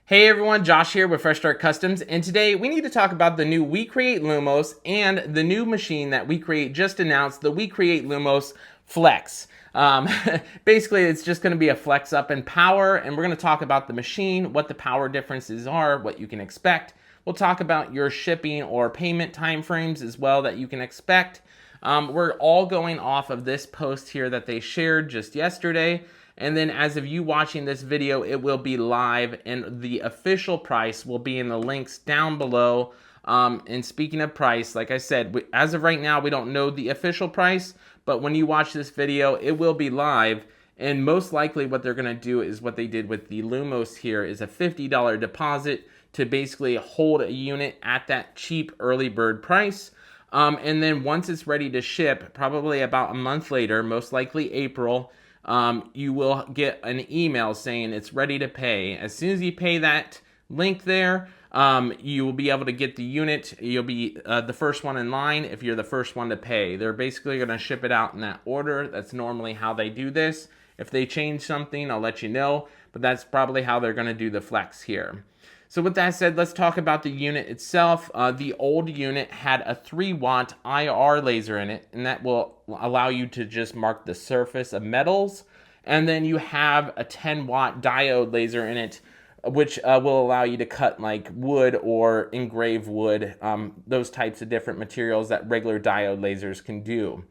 Hey everyone, Josh here with Fresh Start Customs, and today we need to talk about the new WeCreat Lumos and the new machine that WeCreat just announced, the WeCreat Lumos Flex. Basically, it's just going to be a flex up in power, and we're going to talk about the machine, what the power differences are, what you can expect. We'll talk about your shipping or payment timeframes as well that you can expect. We're all going off of this post here that they shared just yesterday. And then as of you watching this video, it will be live and the official price will be in the links down below. And speaking of price, like I said, as of right now, we don't know the official price, but when you watch this video, it will be live. And most likely what they're gonna do is what they did with the Lumos here is a $50 deposit to basically hold a unit at that cheap early bird price. And then once it's ready to ship, probably about a month later, most likely April, you will get an email saying it's ready to pay. As soon as you pay that link there, you will be able to get the unit. You'll be the first one in line if you're the first one to pay. They're basically going to ship it out in that order. That's normally how they do this. If they change something, I'll let you know, but that's probably how they're going to do the flex here. So with that said, let's talk about the unit itself. The old unit had a 3-watt IR laser in it, and that will allow you to just mark the surface of metals. And then you have a 10-watt diode laser in it, which will allow you to cut like wood or engrave wood, those types of different materials that regular diode lasers can do.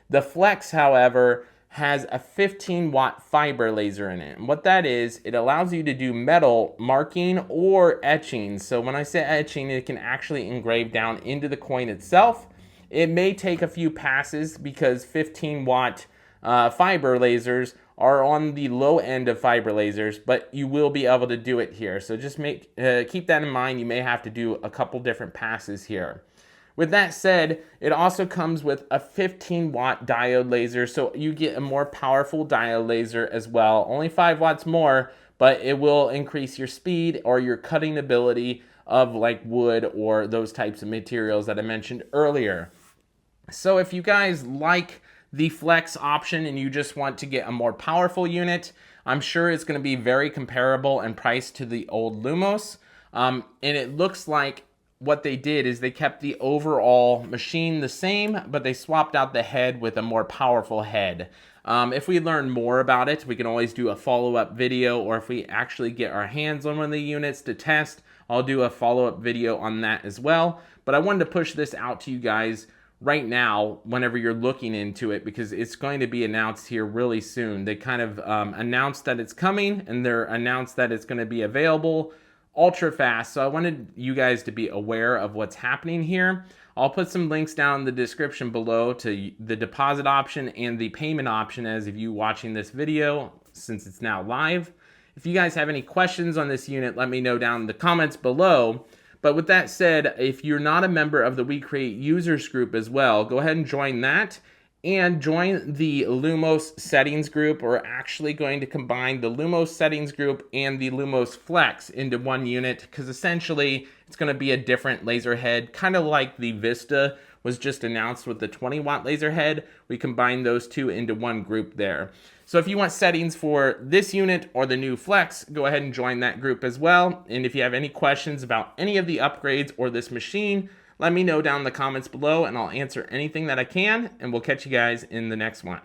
The Flex, however, has a 15-watt fiber laser in it. And what that is, it allows you to do metal marking or etching. So when I say etching, it can actually engrave down into the coin itself. It may take a few passes because 15-watt fiber lasers are on the low end of fiber lasers, but you will be able to do it here. So just keep that in mind. You may have to do a couple different passes here. With that said, it also comes with a 15-watt diode laser, so you get a more powerful diode laser as well. Only 5 watts more, but it will increase your speed or your cutting ability of like wood or those types of materials that I mentioned earlier. So if you guys like the Flex option and you just want to get a more powerful unit, I'm sure it's going to be very comparable in price to the old Lumos. And it looks like what they did is they kept the overall machine the same, but they swapped out the head with a more powerful head. If we learn more about it, we can always do a follow-up video, or if we actually get our hands on one of the units to test, I'll do a follow-up video on that as well. But I wanted to push this out to you guys right now whenever you're looking into it, because it's going to be announced here really soon. They kind of announced that it's coming, and they're announced that it's going to be available ultra fast. So I wanted you guys to be aware of what's happening here. I'll put some links down in the description below to the deposit option and the payment option as of you watching this video, since it's now live. If you guys have any questions on this unit, let me know down in the comments below. But with that said, if you're not a member of the WeCreat users group as well, go ahead and join that. And join the Lumos settings group. We're actually going to combine the Lumos settings group and the Lumos Flex into one unit, because essentially it's going to be a different laser head, kind of like the Vista was just announced with the 20-watt laser head. We combined those two into one group there. So if you want settings for this unit or the new Flex, go ahead and join that group as well. And if you have any questions about any of the upgrades or this machine, let me know down in the comments below and I'll answer anything that I can, and we'll catch you guys in the next one.